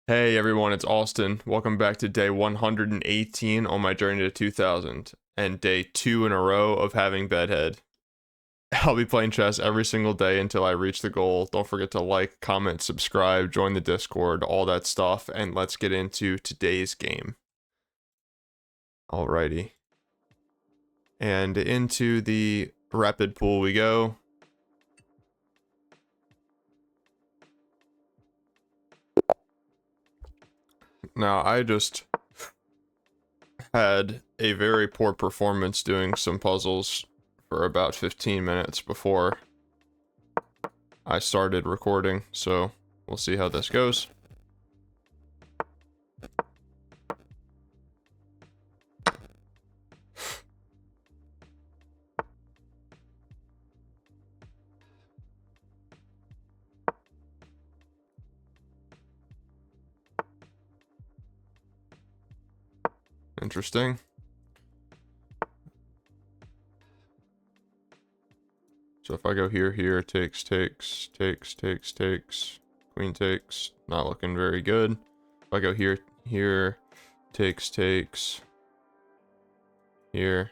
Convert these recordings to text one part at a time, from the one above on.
Hey everyone, it's Austin. Welcome back to day 118 on my journey to 2000 and day 2 in a row of having bedhead. I'll be playing chess every single day until I reach the goal. Don't forget to like, comment, subscribe, join the Discord, all that stuff, and let's get into today's game. Alrighty. And into the rapid pool we go. Now, I just had a very poor performance doing some puzzles for about 15 minutes before I started recording, so we'll see how this goes. Interesting. So if I go here, takes, queen takes, not looking very good. If I go here, takes, here.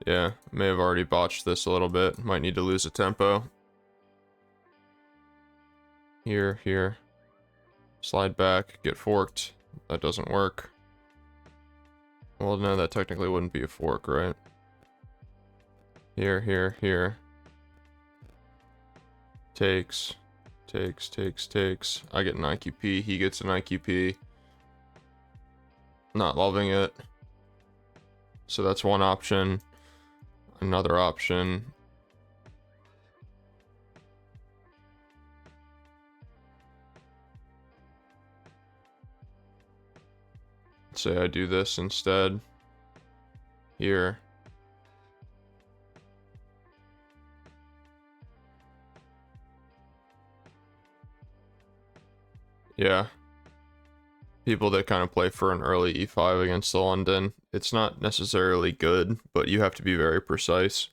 Yeah, may have already botched this a little bit. Might need to lose a tempo. Here. Slide back, get forked. That doesn't work. Well, no, that technically wouldn't be a fork, right? Here. Takes. I get an IQP, he gets an IQP. Not loving it. So that's one option. Another option. Say I do this instead. Here. Yeah. People that kind of play for an early e5 against the London, it's not necessarily good, but you have to be very precise.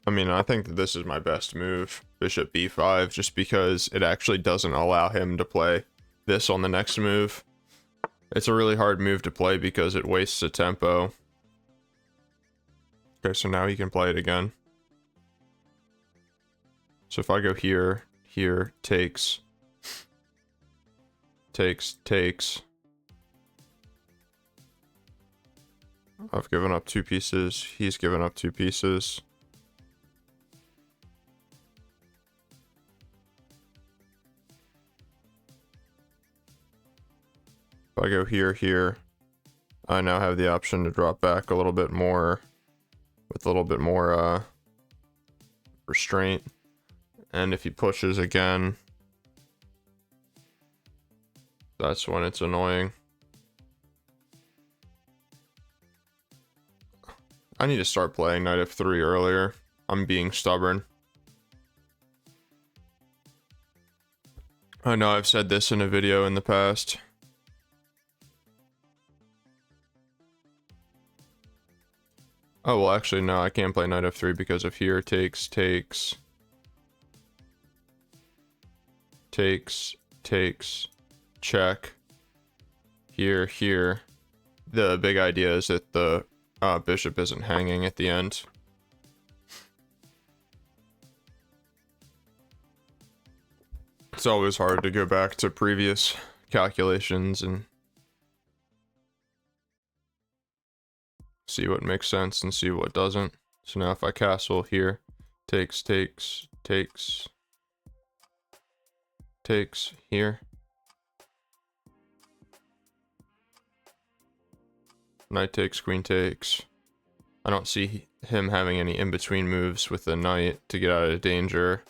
I mean, I think that this is my best move, bishop b5, just because it actually doesn't allow him to play this on the next move. It's a really hard move to play because it wastes a tempo. Okay, so now he can play it again. So if I go here, takes. I've given up 2 pieces, he's given up 2 pieces. If I go here, I now have the option to drop back a little bit more, with a little bit more restraint. And if he pushes again, that's when it's annoying. I need to start playing knight f3 earlier. I'm being stubborn. I know I've said this in a video in the past. Oh, well, actually, no, I can't play knight f3 because of here, takes. Check. Here. The big idea is that the bishop isn't hanging at the end. It's always hard to go back to previous calculations and see what makes sense and see what doesn't. So now if I castle here, takes here. Knight takes, queen takes. I don't see him having any in-between moves with the knight to get out of danger.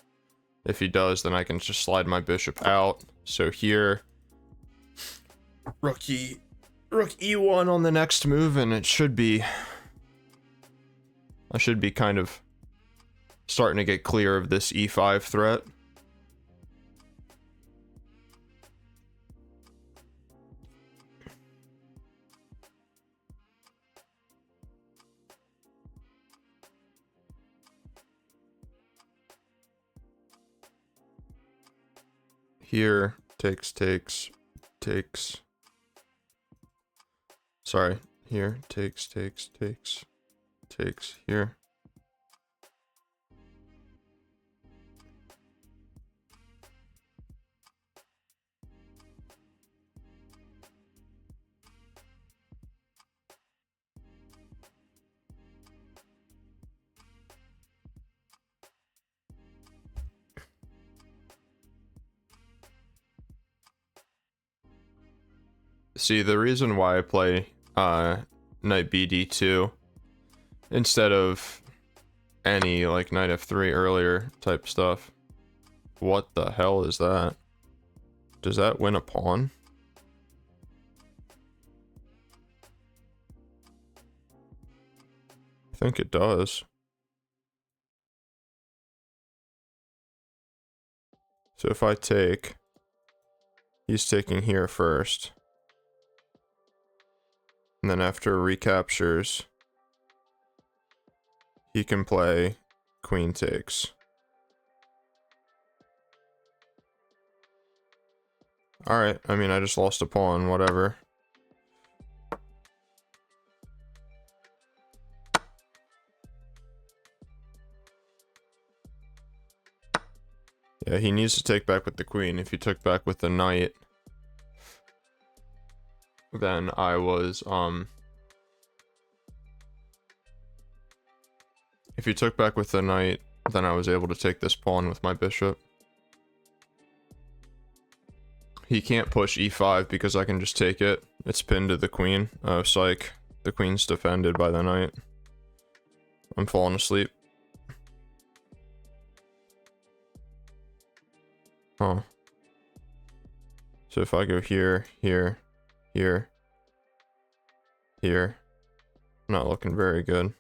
If he does, then I can just slide my bishop out. So here, rook e1 on the next move, and it should be I should be kind of starting to get clear of this e5 threat. Here, takes. Sorry, here, takes, here. See, the reason why I play knight bd2 instead of any like knight f3 earlier type stuff. What the hell is that? Does that win a pawn? I think it does. So if I take, he's taking here first. And then after recaptures, he can play queen takes. Alright, I mean, I just lost a pawn, whatever. Yeah, he needs to take back with the queen. If he took back with the knight, then I was, if he took back with the knight, then I was able to take this pawn with my bishop. He can't push e5 because I can just take it. It's pinned to the queen. Oh, psych. The queen's defended by the knight. I'm falling asleep. Huh. So if I go here, here, here, here, not looking very good.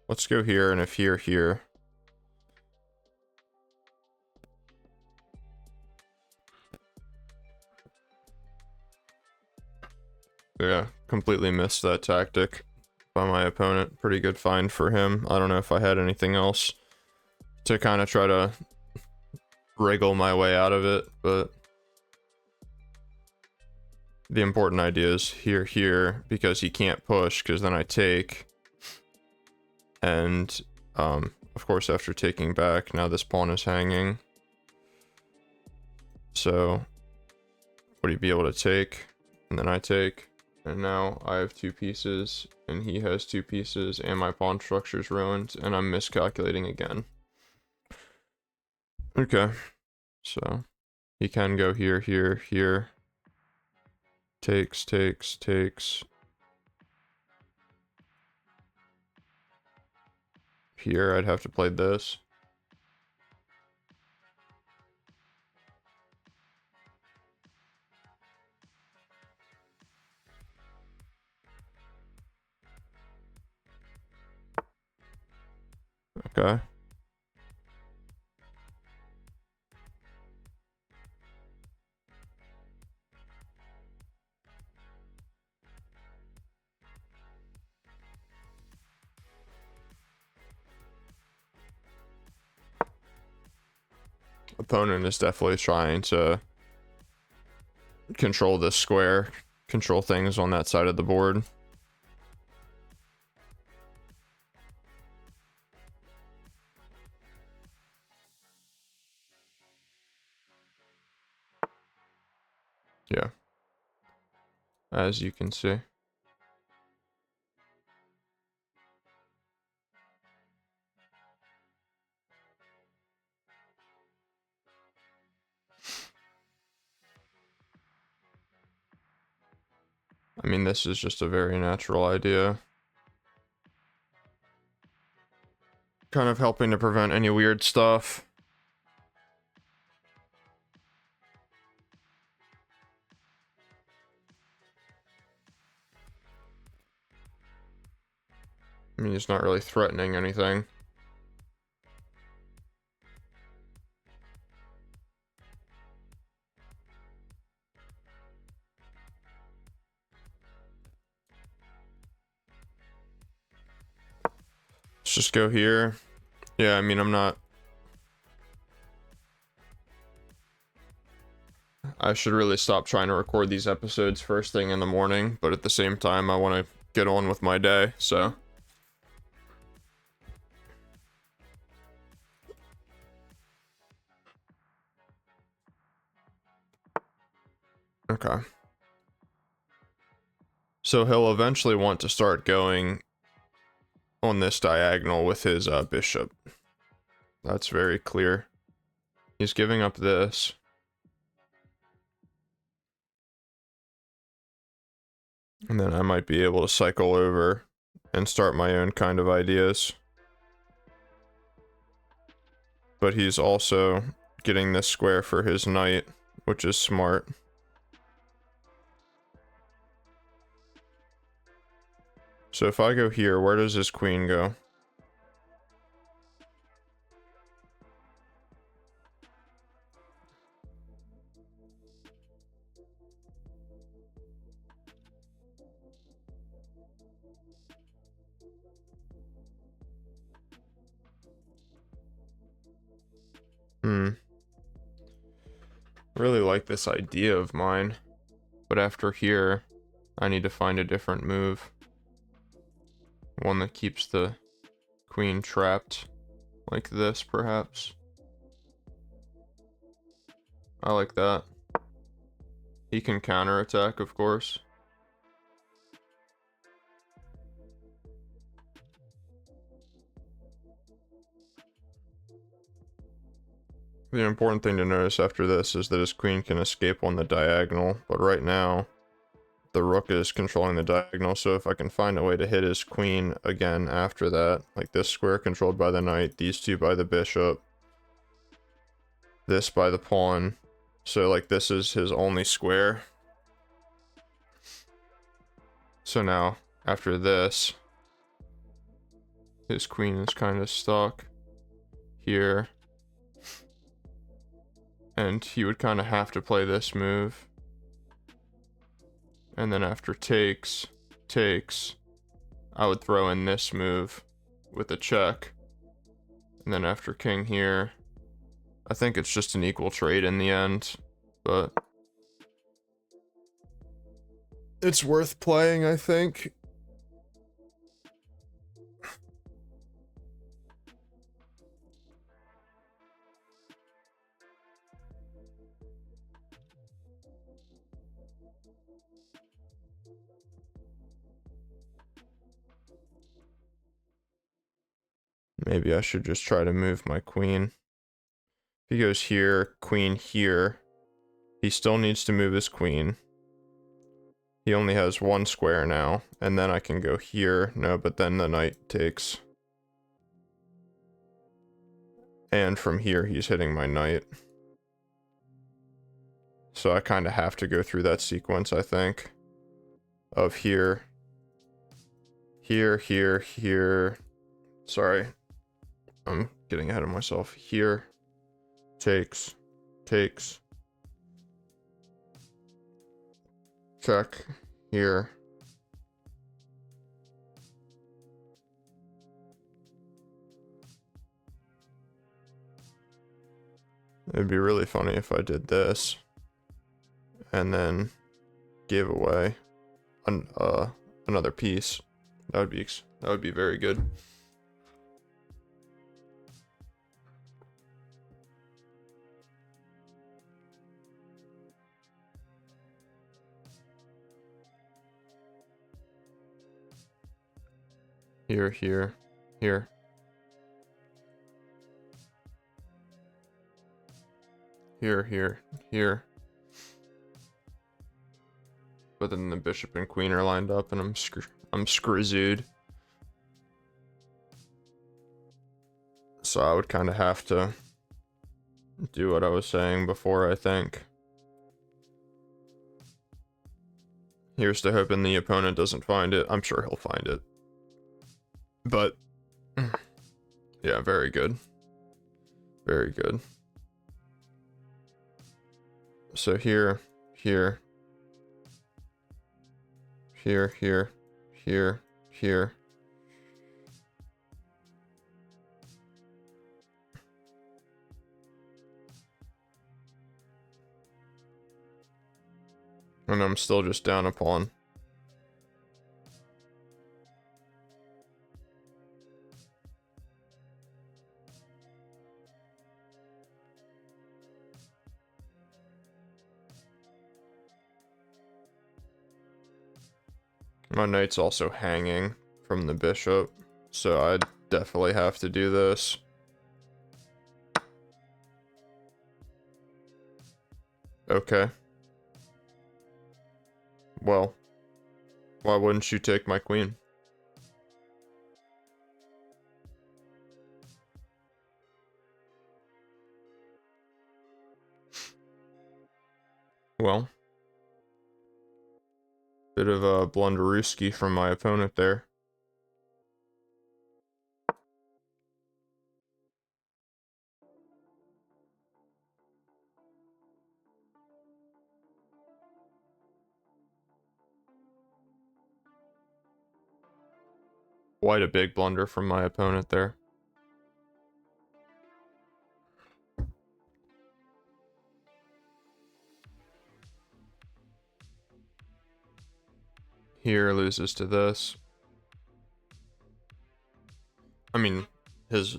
Let's go here, and if here, here. Yeah, completely missed that tactic by my opponent. Pretty good find for him. I don't know if I had anything else to kind of try to wriggle my way out of it, but the important idea is here, here, because he can't push, because then I take. And, of course, after taking back, now this pawn is hanging. So, would he be able to take? And then I take. And now I have 2 pieces, and he has 2 pieces, and my pawn structure is ruined, and I'm miscalculating again. Okay. So, he can go here, here, here. Takes. Here, I'd have to play this. Okay. Opponent is definitely trying to control this square, control things on that side of the board. Yeah. As you can see. I mean, this is just a very natural idea. Kind of helping to prevent any weird stuff. I mean, he's not really threatening anything. Let's just go here. Yeah, I mean, I should really stop trying to record these episodes first thing in the morning, but at the same time, I want to get on with my day, so. Okay. So he'll eventually want to start going on this diagonal with his bishop. That's very clear. He's giving up this. And then I might be able to cycle over and start my own kind of ideas. But he's also getting this square for his knight, which is smart. So if I go here, where does his queen go? Really like this idea of mine, but after here, I need to find a different move. One that keeps the queen trapped, like this, perhaps. I like that. He can counterattack, of course. The important thing to notice after this is that his queen can escape on the diagonal, but right now, the rook is controlling the diagonal, so if I can find a way to hit his queen again after that, like this square controlled by the knight, these two by the bishop, this by the pawn, so like this is his only square. So now, after this, his queen is kind of stuck here. And he would kind of have to play this move. And then after takes, I would throw in this move with a check. And then after king here, I think it's just an equal trade in the end, but it's worth playing, I think. Maybe I should just try to move my queen. If he goes here, queen here, he still needs to move his queen. He only has one square now, and then I can go here. No, but then the knight takes. And from here, he's hitting my knight. So I kind of have to go through that sequence, I think. Of here. Here, here, here. Sorry. I'm getting ahead of myself. Here. Takes. Check. Here. It'd be really funny if I did this. And then gave away another piece. That would be very good. Here, here, here. Here, here, here. But then the bishop and queen are lined up and I'm screwed. So I would kind of have to do what I was saying before, I think. Here's to hoping the opponent doesn't find it. I'm sure he'll find it. But yeah, very good. Very good. So here, here, here, here, here, here. And I'm still just down a pawn. My knight's also hanging from the bishop, so I'd definitely have to do this. Okay. Well, why wouldn't you take my queen? Well, bit of a blunderooski from my opponent there. Quite a big blunder from my opponent there. Here loses to this. I mean, his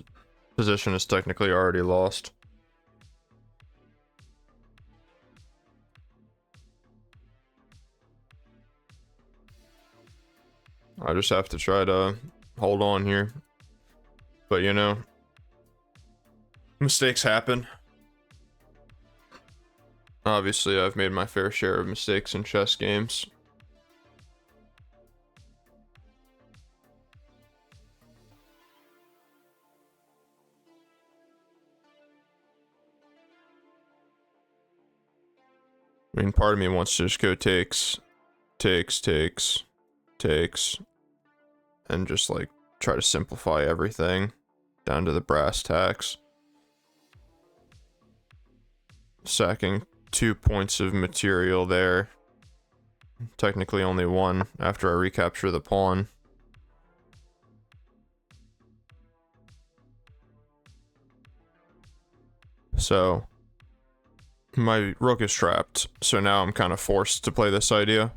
position is technically already lost. I just have to try to hold on here. But you know, mistakes happen. Obviously, I've made my fair share of mistakes in chess games. I mean, part of me wants to just go takes, and just like try to simplify everything down to the brass tacks. Sacking 2 points of material there. Technically only 1 after I recapture the pawn. So my rook is trapped, so now I'm kind of forced to play this idea.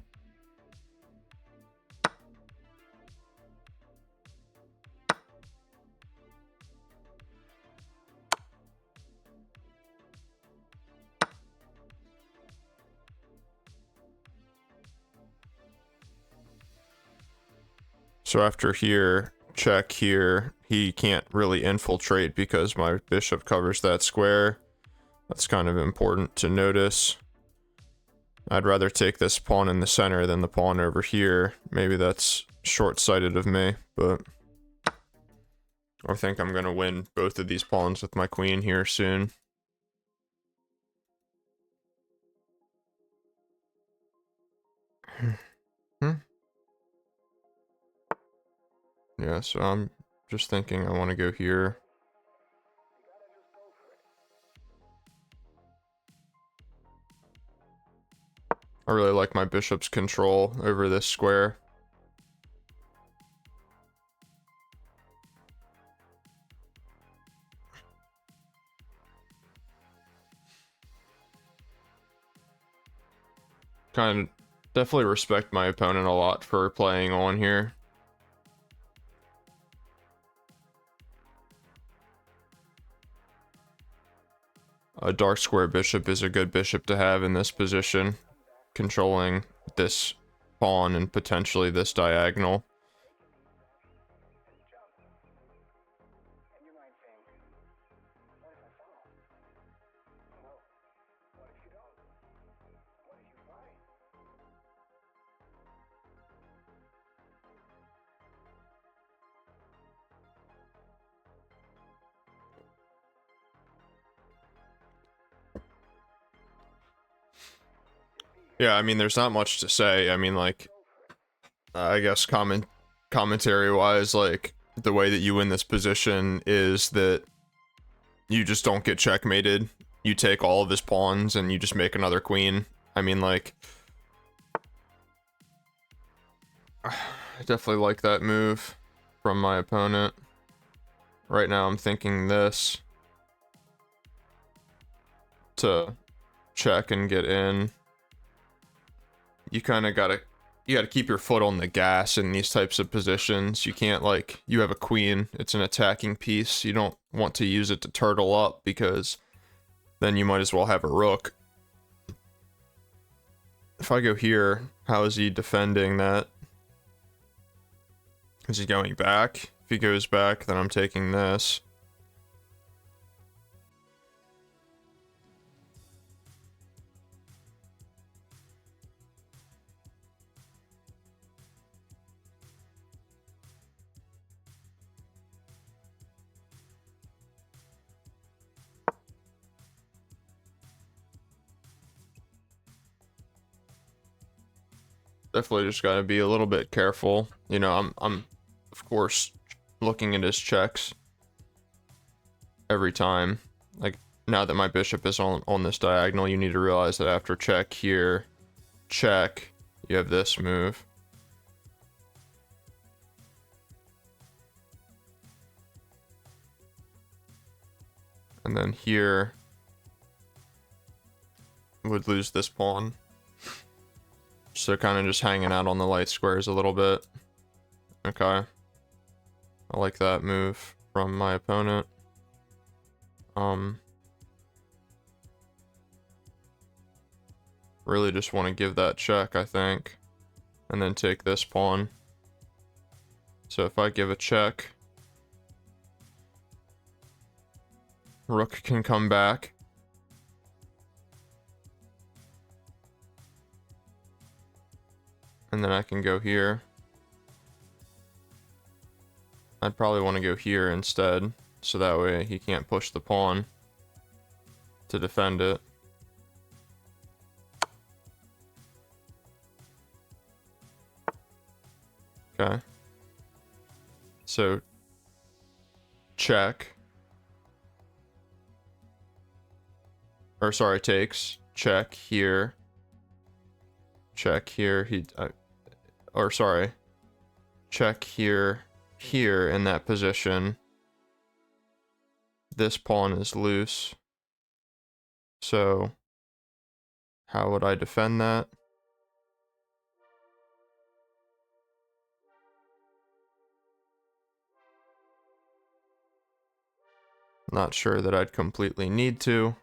So after here, check here, he can't really infiltrate because my bishop covers that square. That's kind of important to notice. I'd rather take this pawn in the center than the pawn over here. Maybe that's short-sighted of me, but I think I'm going to win both of these pawns with my queen here soon. Yeah, so I'm just thinking I want to go here. I really like my bishop's control over this square. Kind of definitely respect my opponent a lot for playing on here. A dark square bishop is a good bishop to have in this position, controlling this pawn and potentially this diagonal. Yeah, I mean, there's not much to say. I mean, like, I guess commentary-wise, like, the way that you win this position is that you just don't get checkmated. You take all of his pawns and you just make another queen. I mean, like, I definitely like that move from my opponent. Right now I'm thinking this to check and get in. You kind of gotta keep your foot on the gas in these types of positions. You can't, like, you have a queen, it's an attacking piece. You don't want to use it to turtle up because then you might as well have a rook. If I go here, how is he defending that? Is he going back? If he goes back, then I'm taking this. Definitely just gotta be a little bit careful. You know, I'm of course looking at his checks every time. Like, now that my bishop is on this diagonal, you need to realize that after check here, check, you have this move. And then here would lose this pawn. So kind of just hanging out on the light squares a little bit. Okay. I like that move from my opponent. Really just want to give that check, I think. And then take this pawn. So if I give a check, rook can come back. And then I can go here. I'd probably want to go here instead, so that way he can't push the pawn to defend it. Okay. So, check. Or sorry, takes. Check here. Check here. Or sorry. Check here. Here in that position. This pawn is loose. So, how would I defend that? Not sure that I'd completely need to.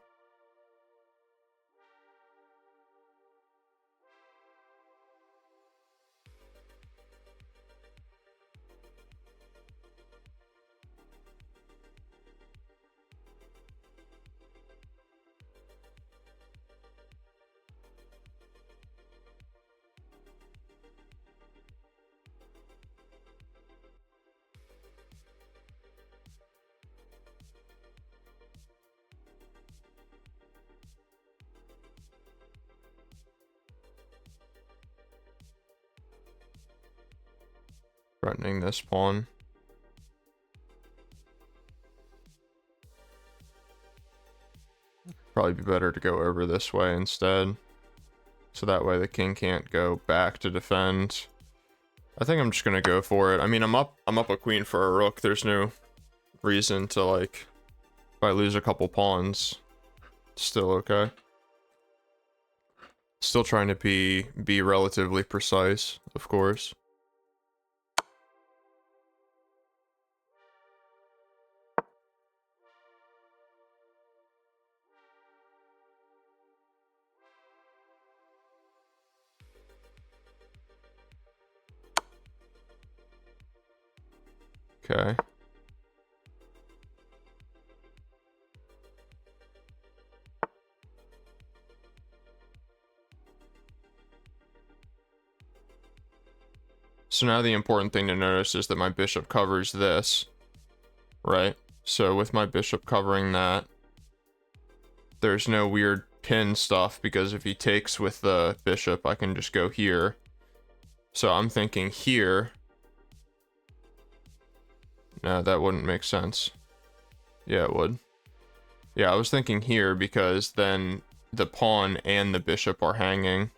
Threatening this pawn. Probably be better to go over this way instead. So that way the king can't go back to defend. I think I'm just gonna go for it. I mean, I'm up a queen for a rook. There's no reason to, like, if I lose a couple pawns, it's still okay. Still trying to be relatively precise, of course. Okay. So now the important thing to notice is that my bishop covers this, right? So with my bishop covering that, there's no weird pin stuff, because if he takes with the bishop, I can just go here. So I'm thinking here. No, that wouldn't make sense. Yeah, it would. Yeah, I was thinking here because then the pawn and the bishop are hanging.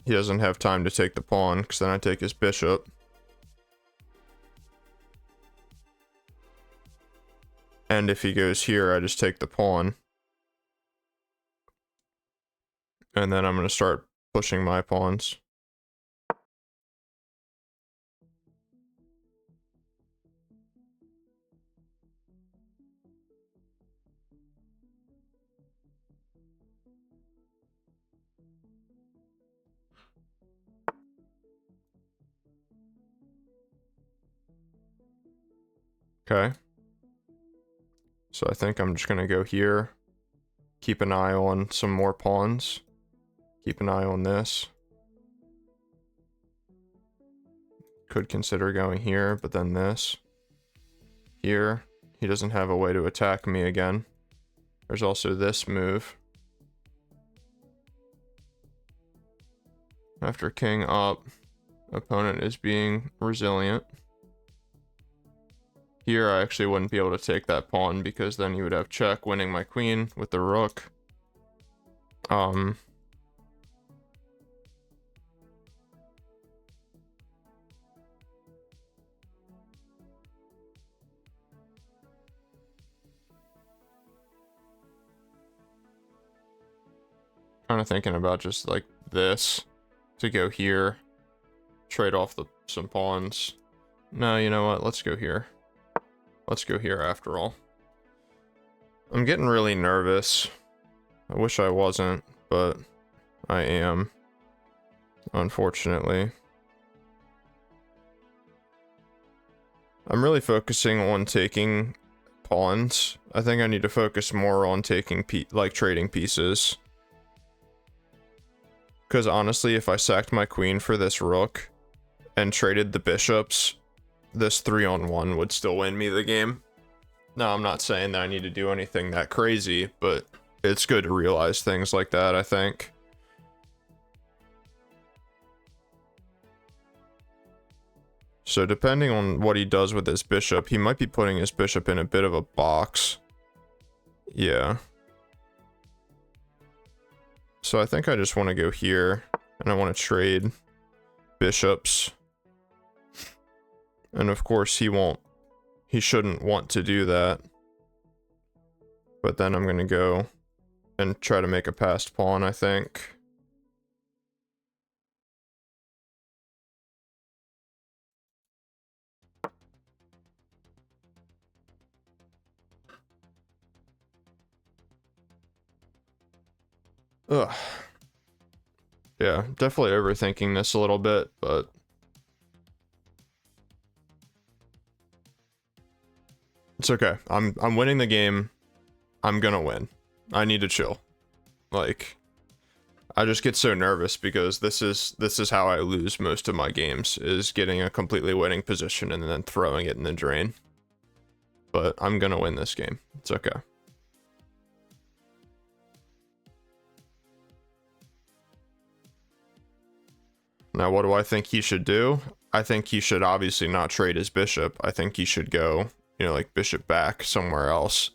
He doesn't have time to take the pawn, because then I take his bishop. And if he goes here, I just take the pawn. And then I'm going to start pushing my pawns. Okay. So I think I'm just going to go here. Keep an eye on some more pawns. Keep an eye on this. Could consider going here, but then this. Here. He doesn't have a way to attack me again. There's also this move. After king up, opponent is being resilient. Here I actually wouldn't be able to take that pawn because then he would have check, winning my queen with the rook. Trying of thinking about just like this to go here, trade off some pawns. No, you know what? Let's go here. Let's go here after all. I'm getting really nervous. I wish I wasn't, but I am, unfortunately. I'm really focusing on taking pawns. I think I need to focus more on taking trading pieces. Because honestly, if I sacked my queen for this rook and traded the bishops, this 3-on-1 would still win me the game. Now, I'm not saying that I need to do anything that crazy, but it's good to realize things like that, I think. So depending on what he does with his bishop, he might be putting his bishop in a bit of a box. Yeah. So I think I just want to go here, and I want to trade bishops. And of course he shouldn't want to do that. But then I'm going to go and try to make a passed pawn, I think. Ugh. Yeah, definitely overthinking this a little bit, but it's okay. I'm winning the game. I'm gonna win. I need to chill. Like, I just get so nervous because this is how I lose most of my games, is getting a completely winning position and then throwing it in the drain. But I'm gonna win this game. It's okay. Now, what do I think he should do? I think he should obviously not trade his bishop. I think he should go, you know, like bishop back somewhere else.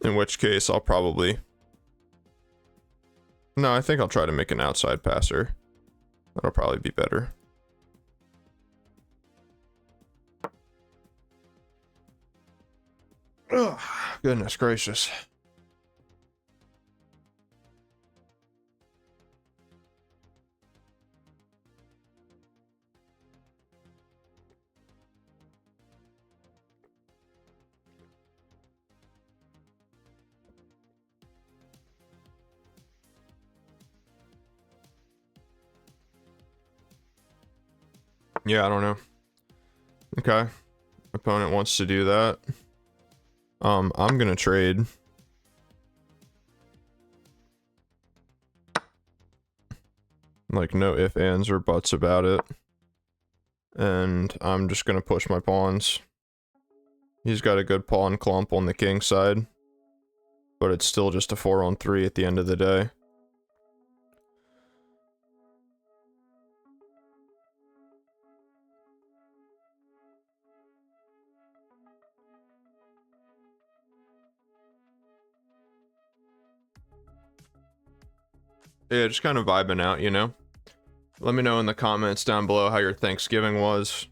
In which case, I'll probably... No, I think I'll try to make an outside passer. That'll probably be better. Ugh, goodness gracious. Yeah, I don't know. Okay. Opponent wants to do that. I'm gonna trade. Like, no ifs, ands, or buts about it. And I'm just gonna push my pawns. He's got a good pawn clump on the king side, but it's still just a 4-on-3 at the end of the day. Yeah, just kind of vibing out, you know? Let me know in the comments down below how your Thanksgiving was.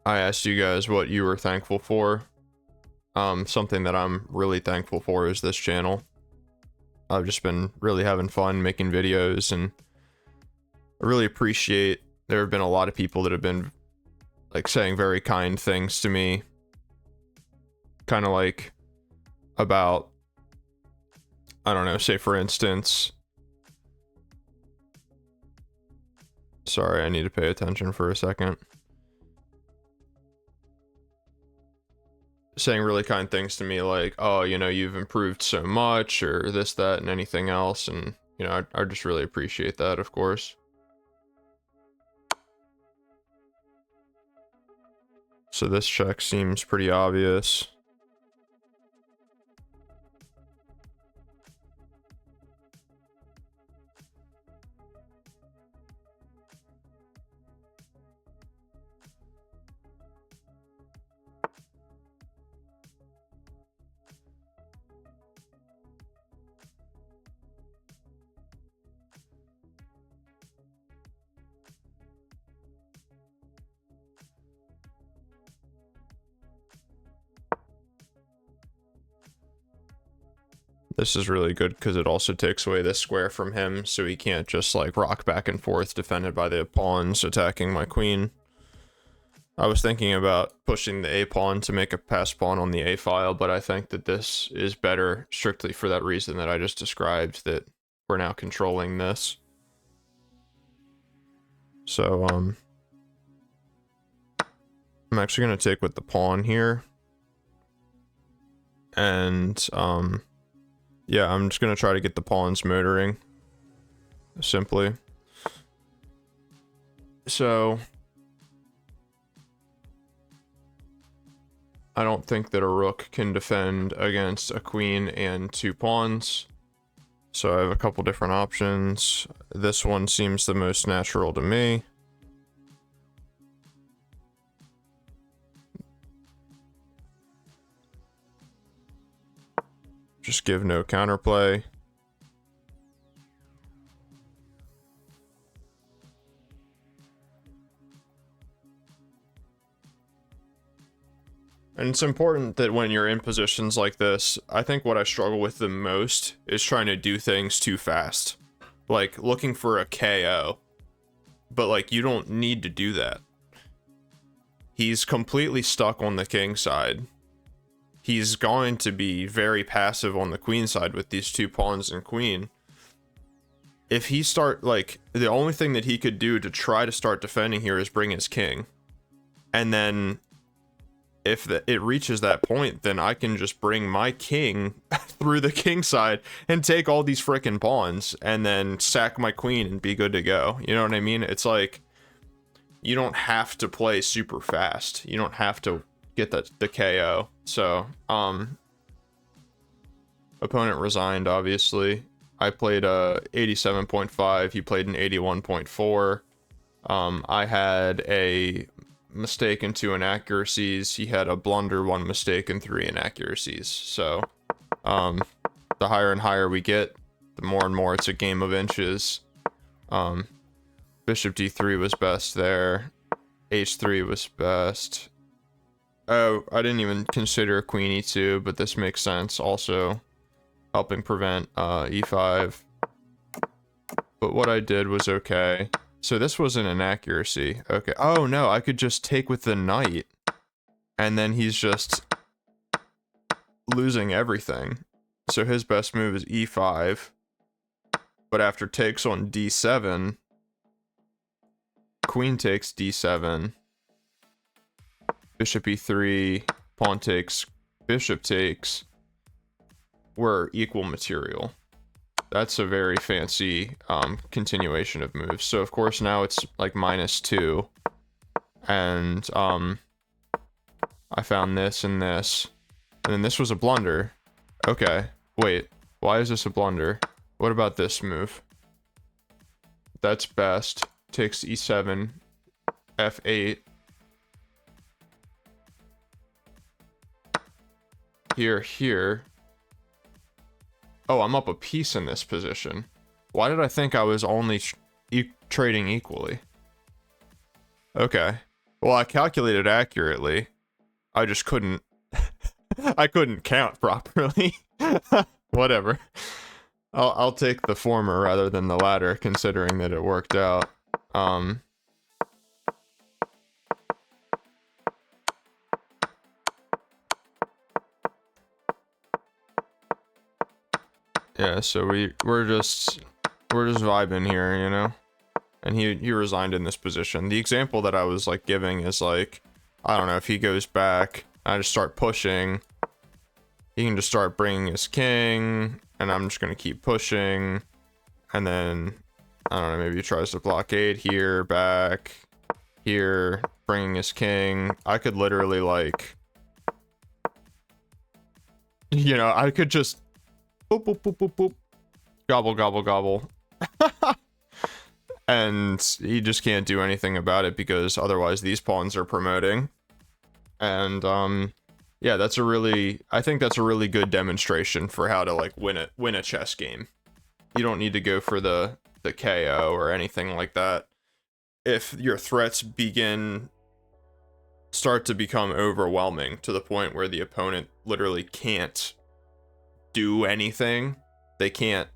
I asked you guys what you were thankful for. Something that I'm really thankful for is this channel. I've just been really having fun making videos, and I really appreciate, there have been a lot of people that have been like saying very kind things to me. Kind of like about, I don't know, say for instance, sorry, I need to pay attention for a second. Saying really kind things to me like, oh, you know, you've improved so much, or this, that, and anything else. And, you know, I just really appreciate that, of course. So this check seems pretty obvious. This is really good because it also takes away this square from him, so he can't just like rock back and forth defended by the pawns attacking my queen. I was thinking about pushing the a pawn to make a pass pawn on the a file, but I think that this is better strictly for that reason that I just described, that we're now controlling this. So I'm actually going to take with the pawn here. And yeah, I'm just going to try to get the pawns motoring, simply. So I don't think that a rook can defend against a queen and 2 pawns. So I have a couple different options. This one seems the most natural to me. Just give no counterplay. And it's important that when you're in positions like this, I think what I struggle with the most is trying to do things too fast. Like looking for a KO. But like, you don't need to do that. He's completely stuck on the king side. He's going to be very passive on the queen side with these 2 pawns and queen. If he start, like, the only thing that he could do to try to start defending here is bring his king. And then if it reaches that point, then I can just bring my king through the king side and take all these frickin' pawns and then sack my queen and be good to go. You know what I mean? It's like, you don't have to play super fast. You don't have to get the KO. So, opponent resigned, obviously. I played a 87.5, he played an 81.4. I had a mistake and 2 inaccuracies. He had a blunder, 1 mistake, and 3 inaccuracies. So, the higher and higher we get, the more and more it's a game of inches. Bishop d3 was best there. h3 was best. Oh, I didn't even consider queen e2, but this makes sense also, helping prevent e5. But what I did was okay. So this was an inaccuracy. Okay. Oh no, I could just take with the knight. And then he's just losing everything. So his best move is e5. But after takes on d7, queen takes d7. Bishop e3, pawn takes, bishop takes. We're equal material. That's a very fancy continuation of moves. So of course now it's like -2. And I found this and this. And then this was a blunder. Okay. Wait. Why is this a blunder? What about this move? That's best. Takes E7. F8. Here. Oh, I'm up a piece in this position. Why did I think I was only trading equally? Okay. Well, I calculated accurately. I just couldn't... I couldn't count properly. Whatever. I'll take the former rather than the latter, considering that it worked out. Yeah, so we're just vibing here, you know? And he resigned in this position. The example that I was like giving is like, I don't know, if he goes back, I just start pushing, he can just start bringing his king, and I'm just gonna keep pushing, and then, I don't know, maybe he tries to blockade here, back, here, bringing his king. I could literally like, you know, I could just boop, boop, boop, boop, boop, gobble, gobble, gobble. And he just can't do anything about it because otherwise these pawns are promoting. And yeah, I think that's a really good demonstration for how to like win a chess game. You don't need to go for the KO or anything like that. If your threats start to become overwhelming to the point where the opponent literally can't do anything, they can't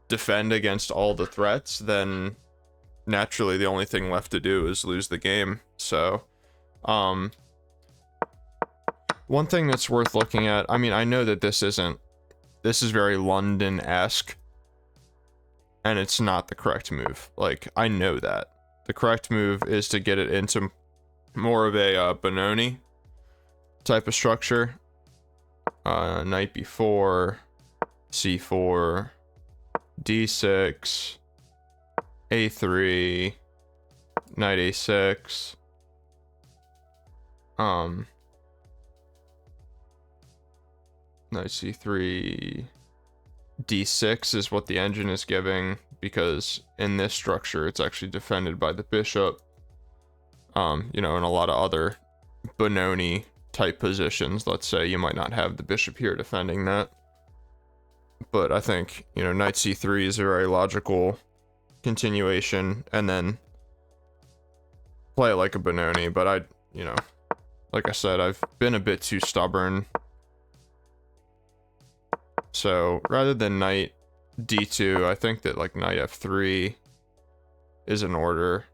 defend against all the threats, then naturally the only thing left to do is lose the game. So one thing that's worth looking at, I mean, I know that this is very London-esque, and it's not the correct move. Like, I know that. The correct move is to get it into more of a Benoni type of structure. Knight b4, c4, d6, a3, knight a6, knight c3, d6 is what the engine is giving, because in this structure it's actually defended by the bishop. You know, in a lot of other Benoni type positions, let's say, you might not have the bishop here defending that. But I think, you know, knight c3 is a very logical continuation, and then play it like a Benoni. But you know, like I said, I've been a bit too stubborn. So rather than knight d2, I think that like knight f3 is in order.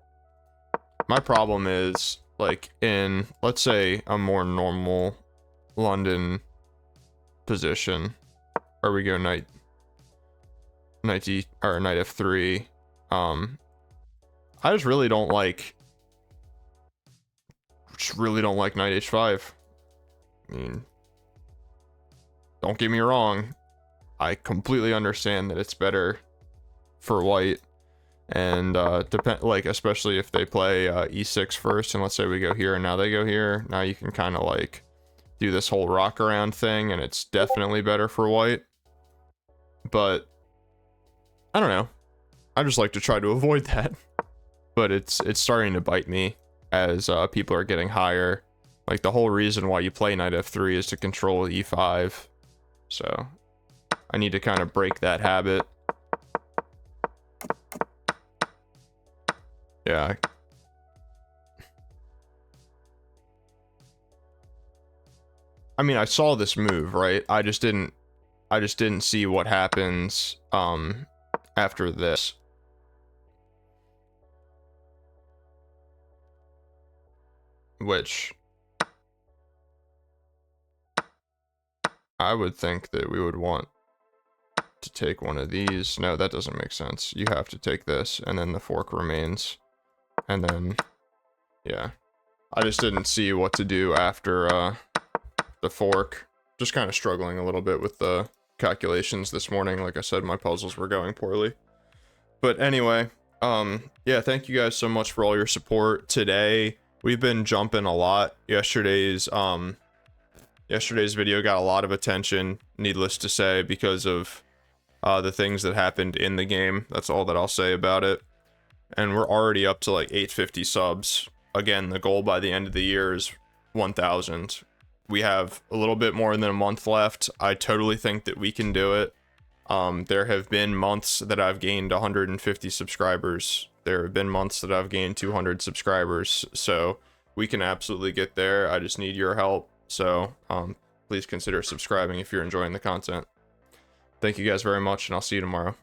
My problem is, like, in, let's say, a more normal London position, or we go knight d, or knight f3. I just really don't like knight h5. I mean, don't get me wrong, I completely understand that it's better for white, and like, especially if they play e6 first, and let's say we go here and now they go here, now you can kind of like do this whole rock around thing, and it's definitely better for white. But I don't know, I just like to try to avoid that. But it's starting to bite me as people are getting higher. Like, the whole reason why you play knight f3 is to control e5. So I need to kind of break that habit. Yeah. I mean, I saw this move, right? I just didn't see what happens after this. Which I would think that we would want to take one of these. No, that doesn't make sense. You have to take this, and then the fork remains. And then, yeah. I just didn't see what to do after the fork. Just kind of struggling a little bit with the calculations this morning. Like I said, my puzzles were going poorly. But anyway, yeah, thank you guys so much for all your support. Today, we've been jumping a lot. Yesterday's video got a lot of attention, needless to say, because of the things that happened in the game. That's all that I'll say about it. And we're already up to like 850 subs. Again, the goal by the end of the year is 1,000. We have a little bit more than a month left. I totally think that we can do it. There have been months that I've gained 150 subscribers. There have been months that I've gained 200 subscribers. So we can absolutely get there. I just need your help. So please consider subscribing if you're enjoying the content. Thank you guys very much, and I'll see you tomorrow.